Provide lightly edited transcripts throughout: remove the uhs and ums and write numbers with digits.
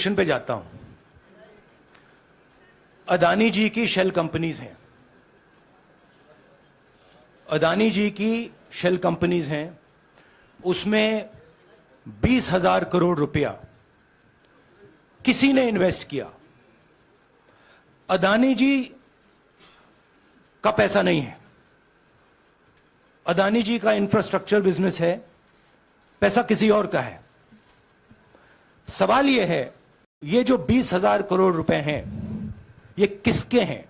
Question पे जाता हूं। अदानी जी की शेल कंपनीज हैं, अदानी जी की शेल कंपनीज हैं, उसमें 20,000 करोड़ रुपया किसी ने इन्वेस्ट किया। अदानी जी का पैसा नहीं है, अदानी जी का इंफ्रास्ट्रक्चर बिजनेस है, पैसा किसी और का है। सवाल यह है, ये जो 20,000 करोड़ रुपए हैं ये किसके हैं?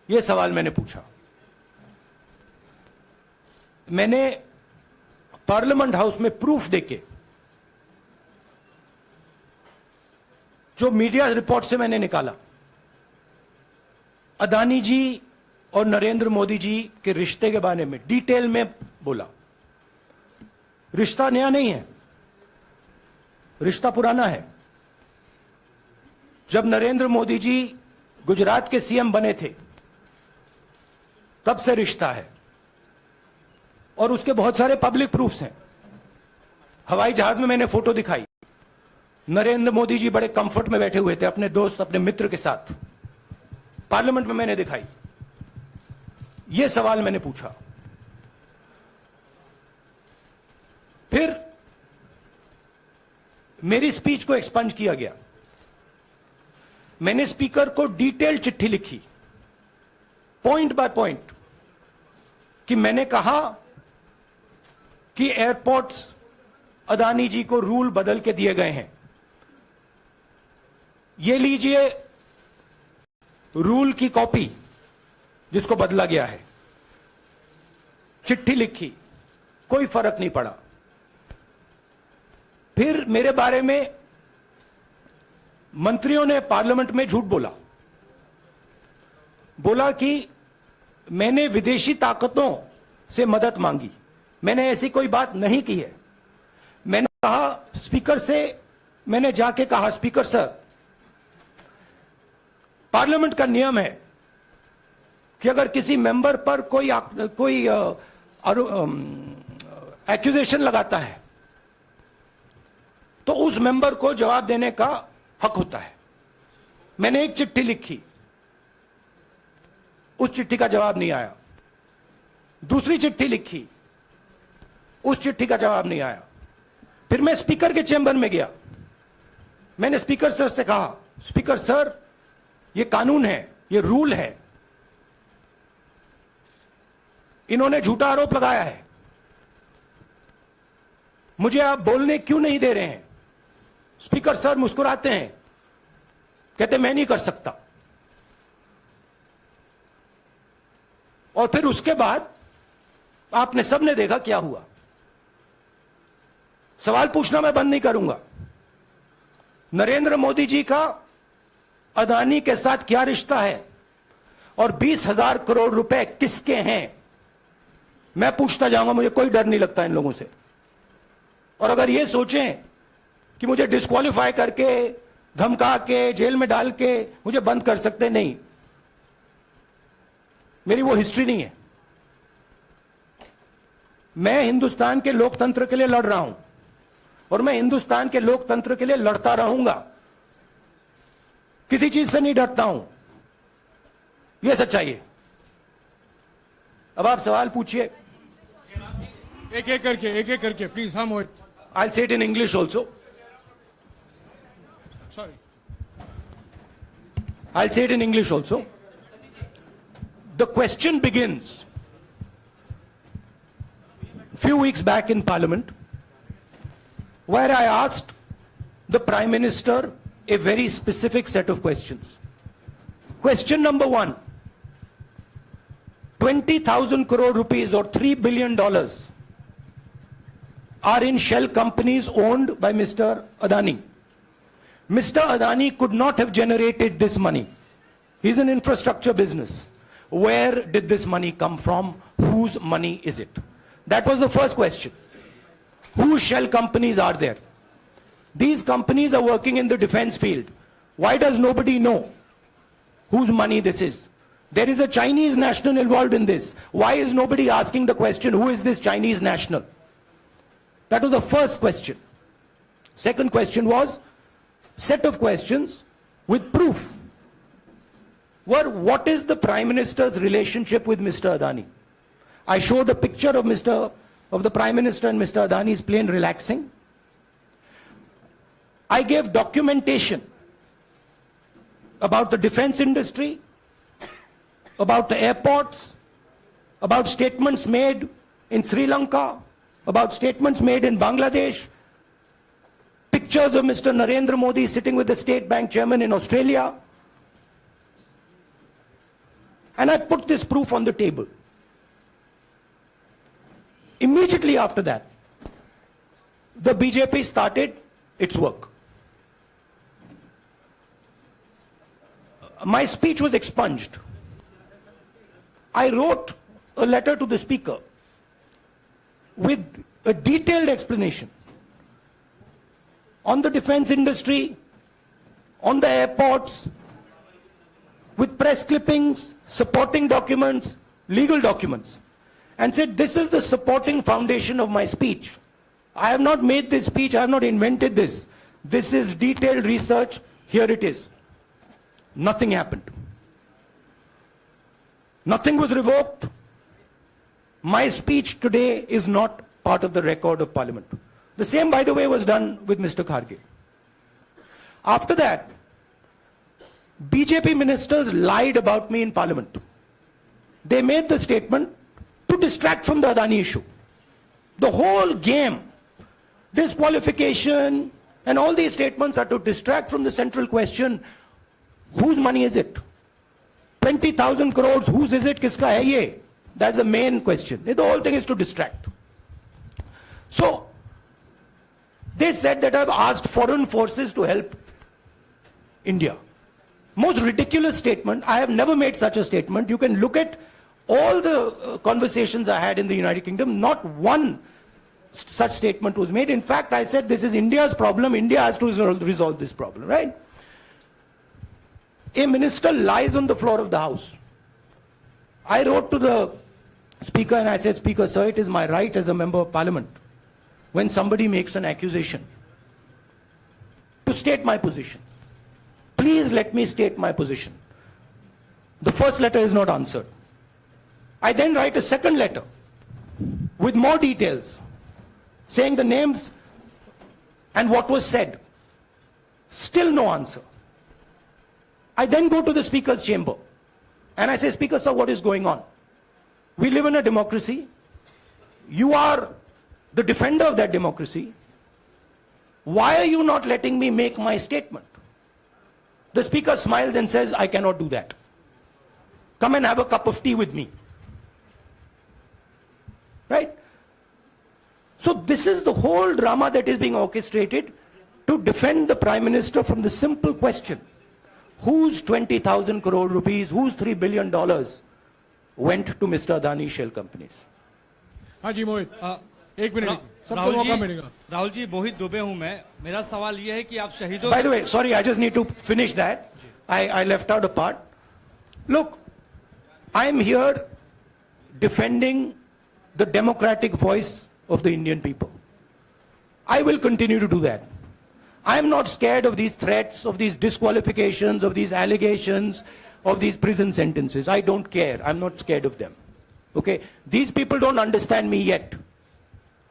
यह सवाल मैंने पूछा। मैंने पार्लियामेंट हाउस में प्रूफ देके, जो मीडिया रिपोर्ट से मैंने निकाला, अदानी जी और नरेंद्र मोदी जी के रिश्ते के बारे में डिटेल में बोला। रिश्ता नया नहीं है, रिश्ता पुराना है। जब नरेंद्र मोदी जी गुजरात के सीएम बने थे तब से रिश्ता है, और उसके बहुत सारे पब्लिक प्रूफ्स हैं। हवाई जहाज में मैंने फोटो दिखाई, नरेंद्र मोदी जी बड़े कंफर्ट में बैठे हुए थे अपने दोस्त, अपने मित्र के साथ। पार्लियामेंट में मैंने दिखाई। यह सवाल मैंने पूछा। फिर मेरी स्पीच को एक्सपंज किया गया। मैंने स्पीकर को डिटेल चिट्ठी लिखी, पॉइंट बाय पॉइंट, कि मैंने कहा कि एयरपोर्ट्स अदानी जी को रूल बदल के दिए गए हैं। ये लीजिए रूल की कॉपी जिसको बदला गया है। चिट्ठी लिखी, कोई फर्क नहीं पड़ा। फिर मेरे बारे में मंत्रियों ने पार्लियामेंट में झूठ बोला कि मैंने विदेशी ताकतों से मदद मांगी। मैंने ऐसी कोई बात नहीं की है। मैंने कहा स्पीकर से, मैंने जाके कहा, स्पीकर सर, पार्लियामेंट का नियम है कि अगर किसी मेंबर पर कोई एक्यूजेशन लगाता है तो उस मेंबर को जवाब देने का हक होता है। मैंने एक चिट्ठी लिखी, उस चिट्ठी का जवाब नहीं आया। दूसरी चिट्ठी लिखी, उस चिट्ठी का जवाब नहीं आया। फिर मैं स्पीकर के चेंबर में गया। मैंने स्पीकर सर से कहा, स्पीकर सर, ये कानून है, ये रूल है, इन्होंने झूठा आरोप लगाया है, मुझे आप बोलने क्यों नहीं दे रहे हैं? स्पीकर सर मुस्कुराते हैं, कहते मैं नहीं कर सकता। और फिर उसके बाद आपने सबने देखा क्या हुआ। सवाल पूछना मैं बंद नहीं करूंगा। नरेंद्र मोदी जी का अदानी के साथ क्या रिश्ता है और 20,000 करोड़ रुपए किसके हैं, मैं पूछता जाऊंगा। मुझे कोई डर नहीं लगता इन लोगों से। और अगर ये सोचें कि मुझे डिस्क्वालीफाई करके, धमका के, जेल में डाल के मुझे बंद कर सकते, नहीं, मेरी वो हिस्ट्री नहीं है। मैं हिंदुस्तान के लोकतंत्र के लिए लड़ रहा हूं और मैं हिंदुस्तान के लोकतंत्र के लिए लड़ता रहूंगा। किसी चीज से नहीं डरता हूं, यह सच्चाई है। अब आप सवाल पूछिए। एक एक करके प्लीज। हम I'll say it in English also. Sorry. I'll say it in English also. The question begins a few weeks back in Parliament, where I asked the Prime Minister a very specific set of questions. Question number 1, 20,000 crore rupees or $3 billion are in shell companies owned by Mr. Adani. Mr. Adani could not have generated this money. He's an infrastructure business. Where did this money come from? Whose money is it? That was the first question. Whose shell companies are there? These companies are working in the defense field. Why does nobody know whose money this is? There is a Chinese national involved in this. Why is nobody asking the question, who is this Chinese national? That was the first question. Second question was, set of questions with proof were what is the Prime Minister's relationship with Mr. Adani? I showed a picture of the Prime Minister and Mr. Adani's plane relaxing. I gave documentation about the defense industry, about the airports, about statements made in Sri Lanka, about statements made in Bangladesh, pictures of Mr. Narendra Modi sitting with the State Bank chairman in Australia. And I put this proof on the table. Immediately after that, the BJP started its work. My speech was expunged. I wrote a letter to the Speaker with a detailed explanation on the defense industry, on the airports, with press clippings, supporting documents, legal documents, and said, this is the supporting foundation of my speech. I have not made this speech, I have not invented this. This is detailed research, here it is. Nothing happened. Nothing was revoked. My speech today is not part of the record of Parliament. The same, by the way, was done with Mr. Kharge. After that, BJP ministers lied about me in Parliament. They made the statement to distract from the Adani issue. The whole game, disqualification, and all these statements are to distract from the central question, whose money is it? 20,000 crores, whose is it? Kiska hai ye? That's the main question. The whole thing is to distract. So, they said that I've asked foreign forces to help India. Most ridiculous statement. I have never made such a statement. You can look at all the conversations I had in the United Kingdom. Not one such statement was made. In fact, I said this is India's problem. India has to resolve this problem, right? A minister lies on the floor of the House. I wrote to the Speaker and I said, Speaker, sir, it is my right as a member of Parliament, when somebody makes an accusation, to state my position. Please let me state my position. The first letter is not answered. I then write a second letter with more details, saying the names and what was said. Still no answer. I then go to the Speaker's chamber and I say, Speaker, sir, what is going on? We live in a democracy. You are the defender of that democracy. Why are you not letting me make my statement? The Speaker smiles and says, I cannot do that. Come and have a cup of tea with me. Right? So this is the whole drama that is being orchestrated to defend the Prime Minister from the simple question, whose 20,000 crore rupees, whose $3 billion went to Mr. Adani shell companies? हाँ जी मोहित, एक minute, सबको राहुल मौका जी, मिलेगा. राहुल जी, मोहित दुबे हूं मैं. मेरा सवाल ये है कि आप शहीदों By the way, sorry, I just need to finish that. I left out a part. Look, I am here defending the democratic voice of the Indian people. I will continue to do that. I am not scared of these threats, of these disqualifications, of these allegations, of these prison sentences. I don't care. I'm not scared of them. Okay? These people don't understand me yet.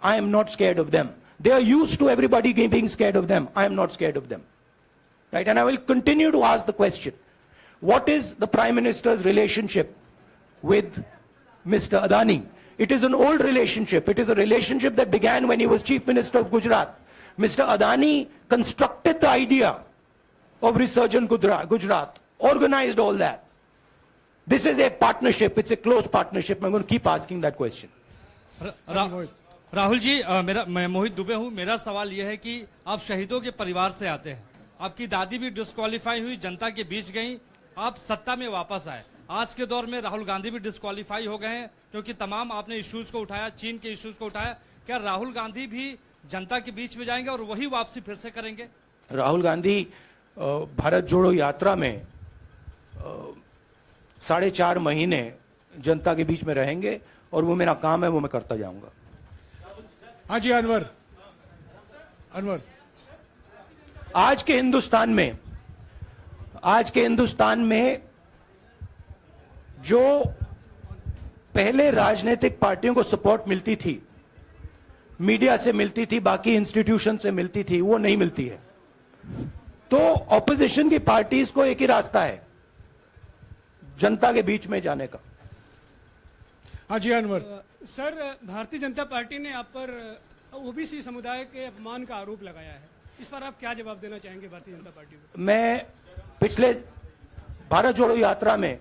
I am not scared of them. They are used to everybody being scared of them. I am not scared of them. Right? And I will continue to ask the question, what is the Prime Minister's relationship with Mr. Adani? It is an old relationship. It is a relationship that began when he was Chief Minister of Gujarat. Mr. Adani constructed the idea of Resurgent Gujarat, organized all that. This is a partnership. It's a close partnership. I'm going to keep asking that question. Rahul ji, मैं मोहित दुबे हूं. मेरा सवाल यह है कि आप शहीदों के परिवार से आते हैं. आपकी दादी भी डिस्क्वालीफाई हुई, जनता के बीच गई, आप सत्ता में वापस आए. आज के दौर में राहुल गांधी भी डिस्क्वालीफाई हो गए हैं, क्योंकि तमाम आपने इश्यूज को उठाया, चीन के इश्यूज को उठाया. क्या राहुल गांधी भी जनता के बीच में जाएंगे और वही वापसी फिर से करेंगे? राहुल गांधी भारत जोड़ो यात्रा में 4.5 महीने जनता के बीच में रहेंगे और वो मेरा काम है, वो मैं करता जाऊंगा. हाँ जी अनवर, आज के हिंदुस्तान में जो पहले राजनीतिक पार्टियों को सपोर्ट मिलती थी, मीडिया से मिलती थी, बाकी इंस्टीट्यूशन से मिलती थी, वो नहीं मिलती है। तो ऑपोजिशन की पार्टीज को एक ही रास्ता है, जनता के बीच में जाने का। हाँ जी अनवर। सर, भारतीय जनता पार्टी ने आप पर ओबीसी समुदाय के अपमान का आरोप लगाया है, इस पर आप क्या जवाब देना चाहेंगे भारतीय जनता पार्टी को? मैं पिछले भारत जोड़ो यात्रा में,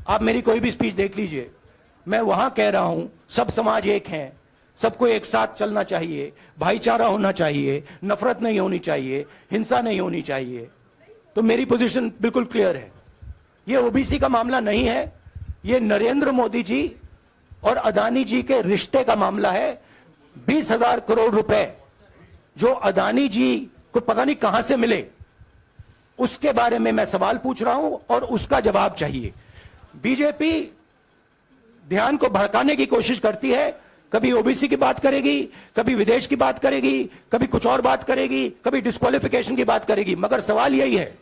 आप मेरी कोई भी स्पीच देख लीजिए, मैं वहां कह रहा हूं सब समाज एक हैं, सबको एक साथ चलना चाहिए, भाईचारा होना चाहिए, नफरत नहीं होनी चाहिए, हिंसा नहीं होनी चाहिए। तो मेरी पोजीशन बिल्कुल क्लियर है। ये ओबीसी का मामला नहीं है, ये नरेंद्र मोदी जी और अदानी जी के रिश्ते का मामला है। 20,000 करोड़ रुपए जो अदानी जी को पता नहीं कहां से मिले, उसके बारे में मैं सवाल पूछ रहा हूं और उसका जवाब चाहिए। बीजेपी ध्यान को भड़काने की कोशिश करती है, कभी ओबीसी की बात करेगी, कभी विदेश की बात करेगी, कभी कुछ और बात करेगी, कभी डिस्क्वालिफिकेशन की बात करेगी, मगर सवाल यही है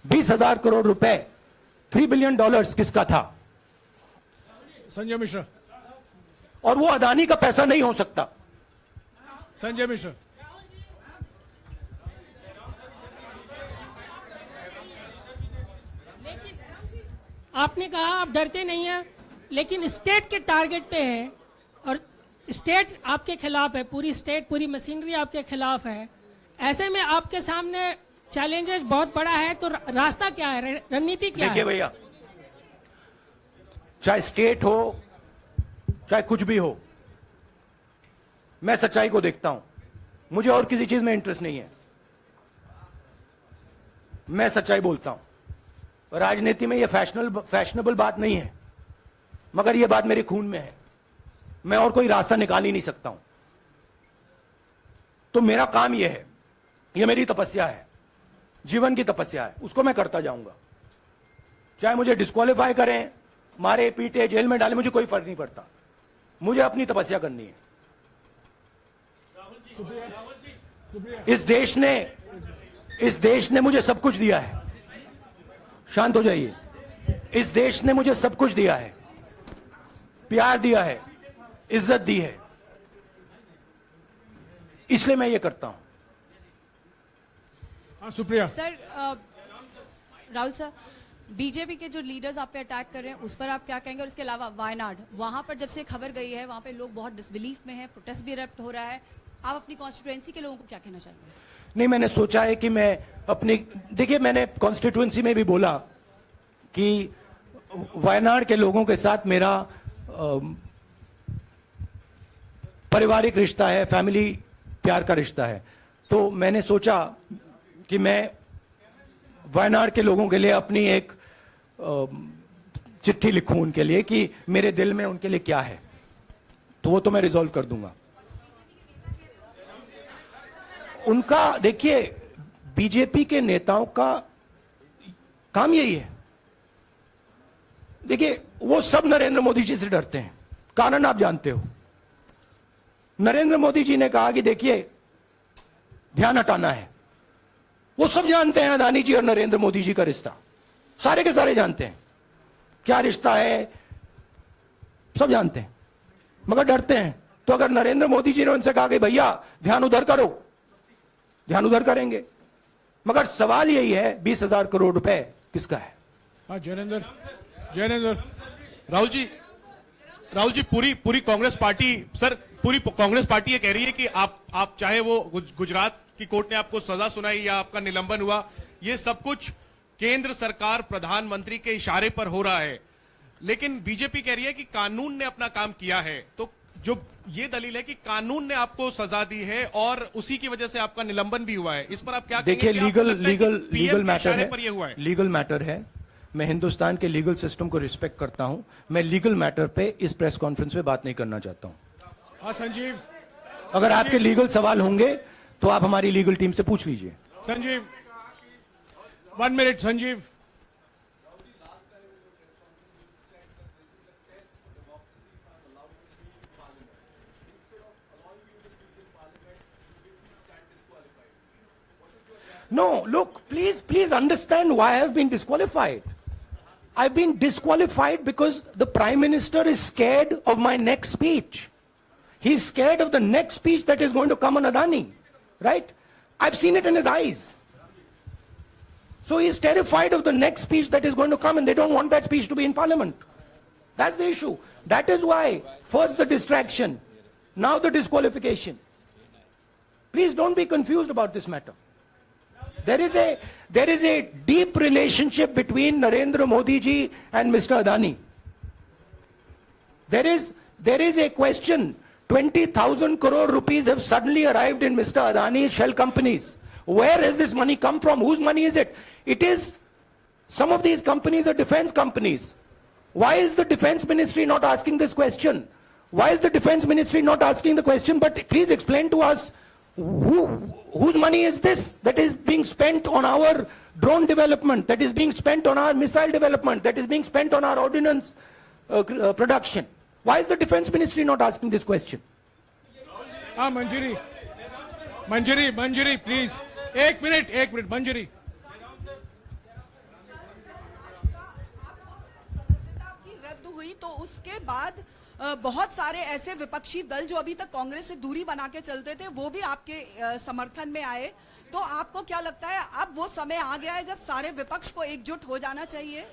20,000 करोड़ रुपए, $3 बिलियन किसका था? संजय मिश्रा। और वो अदानी का पैसा नहीं हो सकता। संजय मिश्रा। आपने कहा आप डरते नहीं हैं, लेकिन स्टेट के टारगेट पे हैं और स्टेट आपके खिलाफ है, पूरी स्टेट, पूरी मशीनरी आपके खिलाफ है। ऐसे में आपके सामने चैलेंजेस बहुत बड़ा है, तो रास्ता क्या है, रणनीति क्या देखिए है? भैया, चाहे स्टेट हो चाहे कुछ भी हो, मैं सच्चाई को देखता हूं, मुझे और किसी चीज में इंटरेस्ट नहीं है। मैं सच्चाई बोलता हूं। राजनीति में यह फैशनेबल बात नहीं है, मगर यह बात मेरे खून में है। मैं और कोई रास्ता निकाल ही नहीं सकता हूं। तो मेरा काम यह है, यह मेरी तपस्या है, जीवन की तपस्या है, उसको मैं करता जाऊंगा। चाहे मुझे डिस्क्वालीफाई करें, मारे पीटे, जेल में डाले, मुझे कोई फर्क नहीं पड़ता। मुझे अपनी तपस्या करनी है। इस देश ने मुझे सब कुछ दिया है। शांत हो जाइए। इस देश ने मुझे सब कुछ दिया है, प्यार दिया है, इज्जत दी है, इसलिए मैं ये करता हूं। हाँ Supriya. Sir, Rahul sir, BJP के जो लीडर्स आप पे अटैक कर रहे हैं उस पर आप क्या कहेंगे? और इसके अलावा वायनाड, वहां पर जब से खबर गई है, वहां पे लोग बहुत डिसबिलीफ में हैं, प्रोटेस्ट भी इरप्ट हो रहा है, आप अपनी कॉन्स्टिट्यूएंसी के लोगों को क्या कहना चाहेंगे? नहीं, मैंने सोचा है कि मैं अपनी, देखिए मैंने कॉन्स्टिट्यूएंसी में भी बोला कि वायनाड के लोगों के साथ मेरा पारिवारिक रिश्ता है, फैमिली प्यार का रिश्ता है। तो मैंने सोचा कि मैं वायनाड के लोगों के लिए अपनी एक चिट्ठी लिखूं उनके लिए कि मेरे दिल में उनके लिए क्या है। तो वो तो मैं रिजॉल्व कर दूंगा। उनका, देखिए, बीजेपी के नेताओं का काम यही है। देखिए, वो सब नरेंद्र मोदी जी से डरते हैं, कारण आप जानते हो। नरेंद्र मोदी जी ने कहा कि देखिए ध्यान हटाना है। वो सब जानते हैं अदानी जी और नरेंद्र मोदी जी का रिश्ता, सारे के सारे जानते हैं क्या रिश्ता है, सब जानते हैं, मगर डरते हैं। तो अगर नरेंद्र मोदी जी ने उनसे कहा कि भैया ध्यान उधर करो, ध्यान उधर करेंगे। मगर सवाल यही है 20,000 करोड़ रुपए किसका है? हाँ जैनेंद्र। जैनेंद्र। राहुल जी, पूरी कांग्रेस पार्टी, सर, पूरी कांग्रेस पार्टी ये कह रही है कि आप चाहे वो गुजरात की कोर्ट ने आपको सजा सुनाई या आपका निलंबन हुआ, ये सब कुछ केंद्र सरकार, प्रधानमंत्री के इशारे पर हो रहा है। लेकिन बीजेपी कह रही है कि कानून ने अपना काम किया है। तो जो ये दलील है कि कानून ने आपको सजा दी है और उसी की वजह से आपका निलंबन भी हुआ है, इस पर आप क्या कहेंगे? देखिए, कि आपको लगता है कि लीगल PM के मैटर इशारे है, पर ये हुआ है? लीगल मैटर है। मैं हिंदुस्तान के लीगल सिस्टम को रिस्पेक्ट करता हूं। मैं लीगल मैटर पे इस प्रेस कॉन्फ्रेंस में बात नहीं करना चाहता हूं। हाँ संजीव। अगर आपके लीगल सवाल होंगे तो आप हमारी लीगल टीम से पूछ लीजिए। Sanjeev, 1 minute Sanjeev. No, look, please understand why I have been disqualified. I've been disqualified because the Prime Minister is scared of my next speech. He's scared of the next speech that is going to come on Adani, right? I've seen it in his eyes. So he's terrified of the next speech that is going to come, and they don't want that speech to be in Parliament. That's the issue. That is why, first the distraction, now the disqualification. Please don't be confused about this matter. There is a deep relationship between Narendra Modi ji and Mr. Adani. There is a question. 20,000 crore rupees have suddenly arrived in Mr. Adani's shell companies. Where has this money come from? Whose money is it? It is, some of these companies are defense companies. Why is the defense ministry not asking this question? Why is the defense ministry not asking the question? But please explain to us, whose money is this that is being spent on our drone development, that is being spent on our missile development, that is being spent on our ordnance production? Why is the defense ministry not asking this question? हाँ मंजरी please एक minute मंजरी सदस्यता की रद्द हुई तो उसके बाद बहुत सारे ऐसे विपक्षी दल जो अभी तक कांग्रेस से दूरी बना के चलते थे वो भी आपके समर्थन में आए। तो आपको क्या लगता है अब वो समय आ गया है जब सारे विपक्ष को एकजुट हो जाना चाहिए?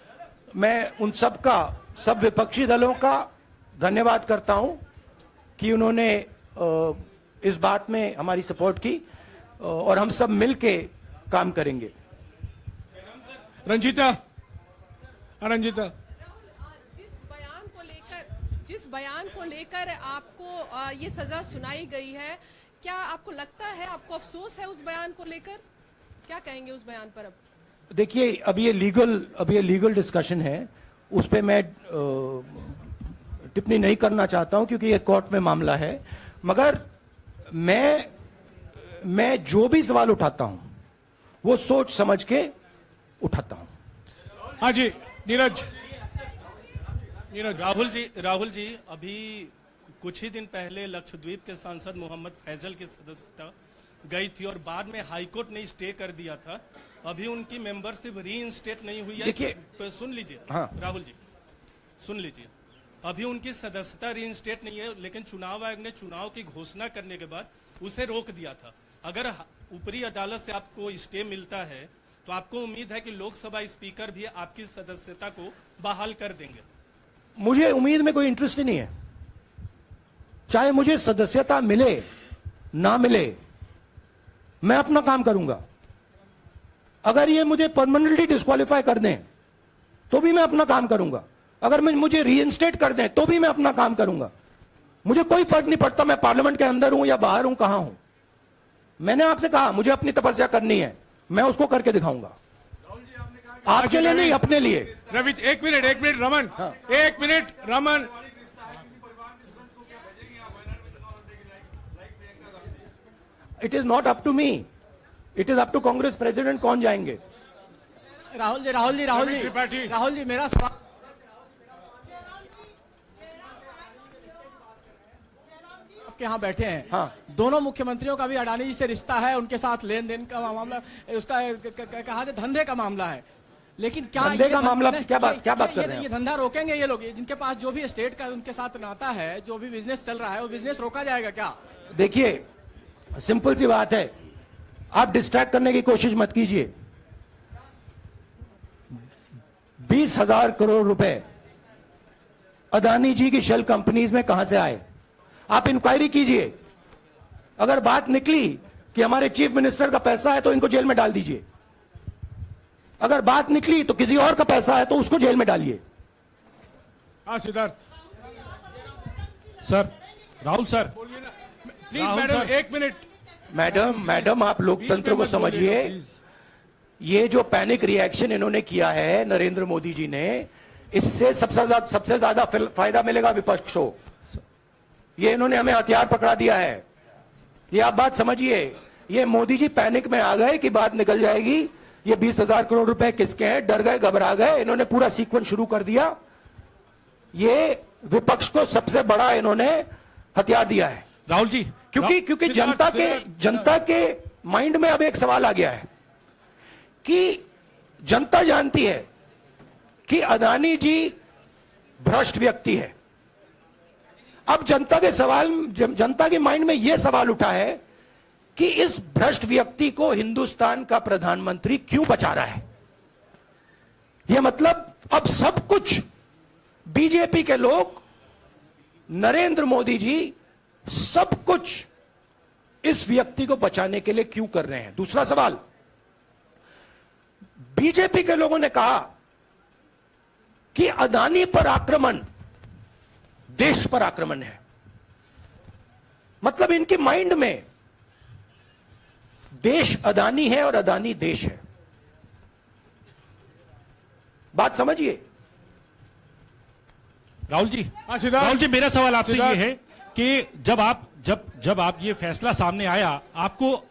मैं उन सब विपक्षी दलों का धन्यवाद करता हूं कि उन्होंने इस बात में हमारी सपोर्ट की और हम सब मिलके काम करेंगे। रंजीता जिस बयान को लेकर आपको ये सजा सुनाई गई है, क्या आपको लगता है, आपको अफसोस है उस बयान को लेकर? क्या कहेंगे उस बयान पर? अब देखिए, अब ये लीगल डिस्कशन है, उस पे मैं टिप्पणी नहीं करना चाहता हूं क्योंकि ये कोर्ट में मामला है। मगर मैं जो भी सवाल उठाता हूं वो सोच समझ के उठाता हूं। हाँ जी नीरज राहुल जी अभी कुछ ही दिन पहले लक्षद्वीप के सांसद मोहम्मद फैजल की सदस्यता गई थी और बाद में हाईकोर्ट ने स्टे कर दिया था। अभी उनकी मेंबरशिप रीइंस्टेट नहीं हुई है। देखिए, सुन लीजिए। हाँ। राहुल जी सुन लीजिए, अभी उनकी सदस्यता रीइंस्टेट नहीं है, लेकिन चुनाव आयोग ने चुनाव की घोषणा करने के बाद उसे रोक दिया था। अगर ऊपरी अदालत से आपको स्टे मिलता है तो आपको उम्मीद है कि लोकसभा स्पीकर भी आपकी सदस्यता को बहाल कर देंगे? मुझे उम्मीद में कोई इंटरेस्ट ही नहीं है। चाहे मुझे सदस्यता मिले ना मिले, मैं अपना काम करूंगा। अगर ये मुझे परमानेंटली डिस्क्वालीफाई कर दें तो भी मैं अपना काम करूंगा। अगर मुझे रीइंस्टेट कर दें तो भी मैं अपना काम करूंगा। मुझे कोई फर्क नहीं पड़ता मैं पार्लियामेंट के अंदर हूं या बाहर हूं, कहां हूं। मैंने आपसे कहा मुझे अपनी तपस्या करनी है, मैं उसको करके दिखाऊंगा। आपके लिए नहीं, अपने लिए। रवि एक मिनट रमन, हाँ। एक minute Raman. It is not up to me, it is up to Congress president कौन जाएंगे। राहुल जी मेरा सवाल आपके यहाँ बैठे हैं। हाँ। दोनों मुख्यमंत्रियों का भी अडानी जी से रिश्ता है, उनके साथ लेन देन का मामला, उसका कहा जाए धंधे का मामला है। लेकिन क्या धंधे का मामला क्या बात कर रहे हैं? ये धंधा रोकेंगे ये लोग? जिनके पास जो भी स्टेट का उनके साथ नाता है, जो भी बिजनेस चल रहा है, वो बिजनेस रोका जाएगा क्या? देखिए, सिंपल सी बात है, आप डिस्ट्रैक्ट करने की कोशिश मत कीजिए। 20,000 करोड़ रुपए अदानी जी की शेल कंपनीज में कहां से आए? आप इंक्वायरी कीजिए। अगर बात निकली कि हमारे चीफ मिनिस्टर का पैसा है तो इनको जेल में डाल दीजिए। अगर बात निकली तो किसी और का पैसा है तो उसको जेल में डालिए। हाँ Siddharth sir, Rahul sir, please madam एक मिनट। मैडम आप लोकतंत्र को समझिए। ये जो पैनिक रिएक्शन इन्होंने किया है नरेंद्र मोदी जी ने, इससे सबसे ज्यादा फायदा मिलेगा विपक्ष को। ये इन्होंने हमें हथियार पकड़ा दिया है। ये आप बात समझिए। ये मोदी जी पैनिक में आ गए कि बात निकल जाएगी, ये 20,000 करोड़ रुपए किसके हैं, डर गए, घबरा गए। इन्होंने पूरा सीक्वेंस शुरू कर दिया। ये विपक्ष को सबसे बड़ा इन्होंने हथियार दिया है। राहुल जी, क्योंकि जनता के माइंड में अब एक सवाल आ गया है कि जनता जानती है कि अदानी जी भ्रष्ट व्यक्ति है। अब जनता के माइंड में यह सवाल उठा है कि इस भ्रष्ट व्यक्ति को हिंदुस्तान का प्रधानमंत्री क्यों बचा रहा है। यह मतलब अब सब कुछ बीजेपी के लोग, नरेंद्र मोदी जी सब कुछ इस व्यक्ति को बचाने के लिए क्यों कर रहे हैं। दूसरा सवाल, बीजेपी के लोगों ने कहा कि अदानी पर आक्रमण देश पर आक्रमण है। मतलब इनके माइंड में देश अदानी है और अदानी देश है। बात समझिए। राहुल जी, मेरा सवाल आपसे ये है कि जब आप ये फैसला सामने आया, आपको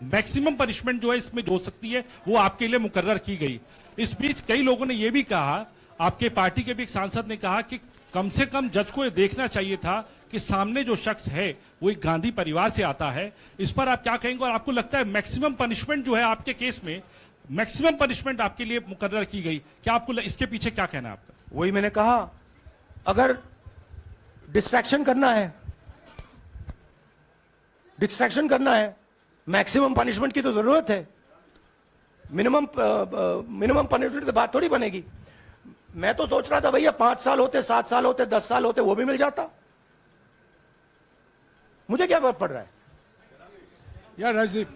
मैक्सिमम पनिशमेंट जो है इसमें जो हो सकती है वो आपके लिए मुकर्रर की गई। इस बीच कई लोगों ने ये भी कहा, आपके पार्टी के भी एक सांसद ने कहा कि कम से कम जज को ये देखना चाहिए था कि सामने जो शख्स है वो एक गांधी परिवार से आता है। इस पर आप क्या कहेंगे, और आपको लगता है मैक्सिमम पनिशमेंट जो है आपके केस में, मैक्सिमम पनिशमेंट आपके लिए मुकर्रर की गई, क्या आपको इसके पीछे क्या कहना है आपका? वही मैंने कहा, अगर डिस्ट्रैक्शन करना है, मैक्सिमम पनिशमेंट की तो जरूरत है। मिनिमम पनिशमेंट से बात थोड़ी बनेगी। मैं तो सोच रहा था भैया 5 साल होते, 7 साल होते, 10 साल होते, वो भी मिल जाता। मुझे क्या फर्क पड़ रहा है यार Rajdeep.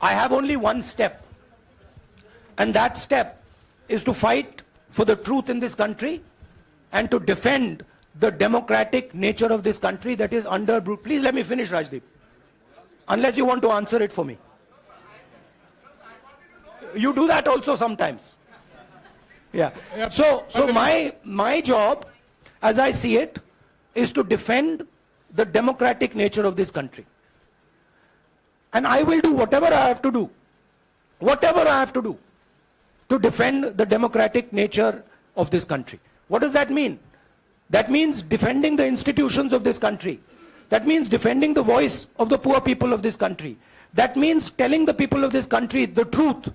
I have only one step, and that step is to fight for the truth in this country and to defend the democratic nature of this country that is under. Please let me finish, Rajdeep, unless you want to answer it for me. You do that also sometimes. Yeah. So my job, as I see it, is to defend the democratic nature of this country. And I will do whatever I have to do to defend the democratic nature of this country. What does that mean? That means defending the institutions of this country. That means defending the voice of the poor people of this country. That means telling the people of this country the truth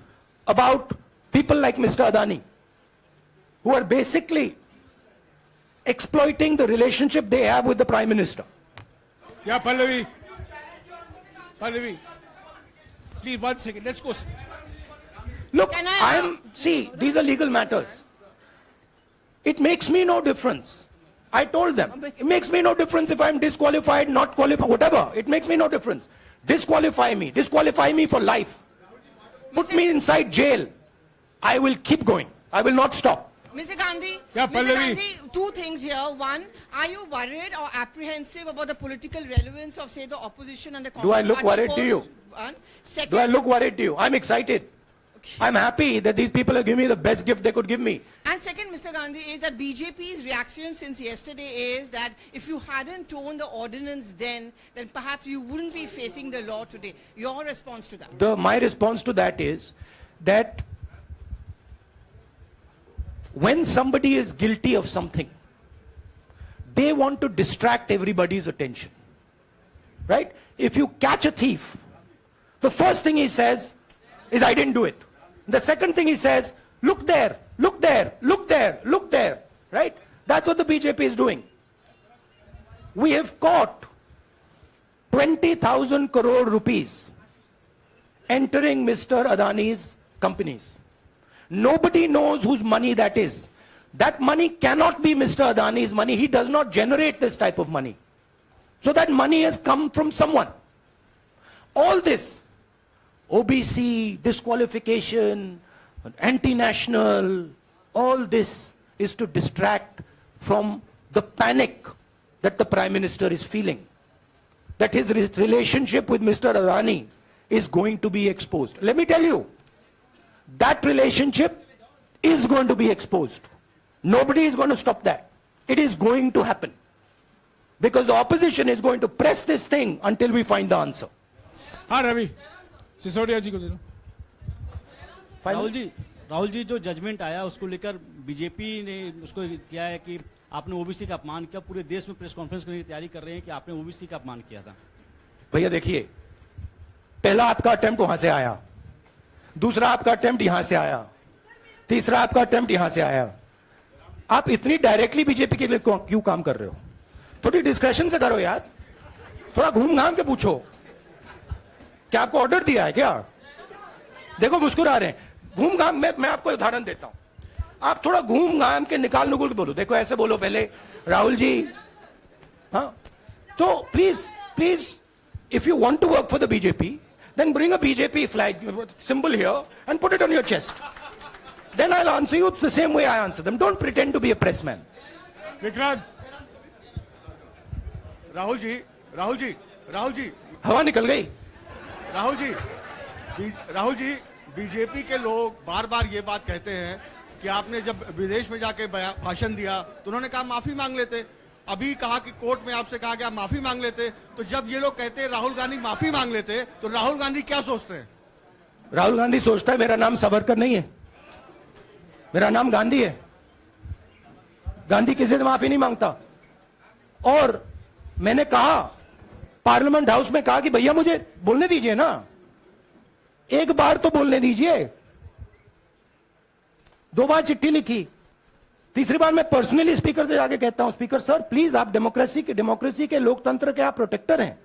about people like Mr. Adani, who are basically exploiting the relationship they have with the Prime Minister. Yeah, Pallavi, please 1 second. Let's go. Look, see, these are legal matters. It makes me no difference. I told them, it makes me no difference if I'm disqualified, not qualified, whatever. It makes me no difference. Disqualify me for life. Put me inside jail. I will keep going. I will not stop. Mr. Gandhi, Yeah, Mr. Pallavi. Gandhi, 2 things here. One, are you worried or apprehensive about the political relevance of, say, the opposition and the Congress Do I look party worried to post? you? One. Second, Do I look worried to you? I'm excited. I'm happy that these people have given me the best gift they could give me. And second, Mr. Gandhi, is that BJP's reaction since yesterday is that if you hadn't torn the ordinance then perhaps you wouldn't be facing the law today. Your response to that? My response to that is that when somebody is guilty of something, they want to distract everybody's attention. Right? If you catch a thief, the first thing he says is, I didn't do it. The second thing he says, look there, look there, look there, look there. Right? That's what the BJP is doing. We have caught 20,000 crore rupees entering Mr. Adani's companies. Nobody knows whose money that is. That money cannot be Mr. Adani's money. He does not generate this type of money. So that money has come from someone. All this, OBC, disqualification, anti-national, all this is to distract from the panic that the Prime Minister is feeling. That his relationship with Mr. Adani is going to be exposed. Let me tell you, that relationship is going to be exposed. Nobody is going to stop that. It is going to happen. Because the opposition is going to press this thing until we find the answer. हाँ रवि सिसोदिया जी को दे दो। राहुल जी जो judgement आया उसको लेकर BJP ने उसको किया है कि आपने ओबीसी का अपमान किया, पूरे देश में प्रेस कॉन्फ्रेंस करने की तैयारी कर रहे हैं कि आपने ओबीसी का अपमान किया था। भैया देखिए, पहला आपका अटेम्प्ट वहां से आया, दूसरा आपका अटेम्प्ट यहां से आया, तीसरा आपका अटेम्प्ट यहां से आया। आप इतनी डायरेक्टली बीजेपी के लिए क्यों काम कर रहे हो? थोड़ी डिस्कशन से करो यार, थोड़ा घूम घाम के पूछो। क्या आपको ऑर्डर दिया है क्या? देखो मुस्कुरा रहे हैं। घूम घाम मैं आपको उदाहरण देता हूं, आप थोड़ा घूम घाम के निकाल नुकुल के बोलो। देखो ऐसे बोलो पहले, राहुल जी, हाँ तो please if you want to work for the BJP, then bring a BJP flag symbol here and put it on your chest. Then I'll answer you the same way I answer them. Don't pretend to be a press man. Vikrant, Rahul ji हवा निकल गई। Rahul ji BJP के लोग बार बार ये बात कहते हैं कि आपने जब विदेश में जाके भाषण दिया तो उन्होंने कहा माफी मांग लेते, अभी कहा कि कोर्ट में आपसे कहा गया माफी मांग लेते। तो जब ये लोग कहते हैं राहुल गांधी माफी मांग लेते, तो राहुल गांधी क्या सोचते हैं? राहुल गांधी सोचता है मेरा नाम सावरकर नहीं है, मेरा नाम गांधी है। गांधी किसी से माफी नहीं मांगता। और मैंने कहा पार्लियामेंट हाउस में कहा कि भैया मुझे बोलने दीजिए ना, एक बार तो बोलने दीजिए। 2 बार चिट्ठी लिखी, तीसरी बार मैं पर्सनली स्पीकर से जाके कहता हूं, स्पीकर सर प्लीज, आप डेमोक्रेसी के लोकतंत्र के आप प्रोटेक्टर हैं,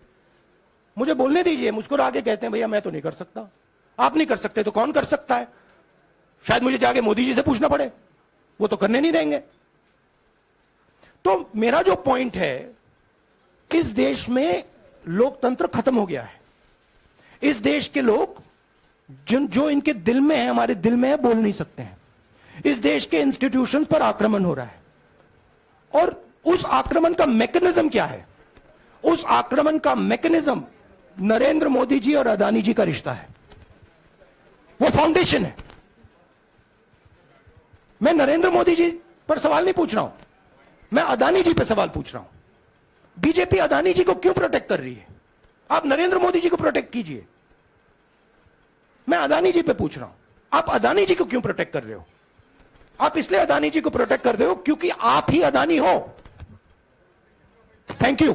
मुझे बोलने दीजिए। मुस्कुरा के कहते हैं भैया मैं तो नहीं कर सकता। आप नहीं कर सकते तो कौन कर सकता है? शायद मुझे जाके मोदी जी से पूछना पड़े, वो तो करने नहीं देंगे। तो मेरा जो पॉइंट है, इस देश में लोकतंत्र खत्म हो गया है। इस देश के लोग जो इनके दिल में है, हमारे दिल में है, बोल नहीं सकते हैं। इस देश के इंस्टीट्यूशन पर आक्रमण हो रहा है। और उस आक्रमण का मैकेनिज्म क्या है? उस आक्रमण का मैकेनिज्म नरेंद्र मोदी जी और अदानी जी का रिश्ता है, वो फाउंडेशन है। मैं नरेंद्र मोदी जी पर सवाल नहीं पूछ रहा हूं, मैं अदानी जी पर सवाल पूछ रहा हूं। बीजेपी अदानी जी को क्यों प्रोटेक्ट कर रही है? आप नरेंद्र मोदी जी को प्रोटेक्ट कीजिए। मैं अदानी जी पे पूछ रहा हूं, आप अदानी जी को क्यों प्रोटेक्ट कर रहे हो? आप इसलिए अदानी जी को प्रोटेक्ट कर रहे हो क्योंकि आप ही अदानी हो। Thank you.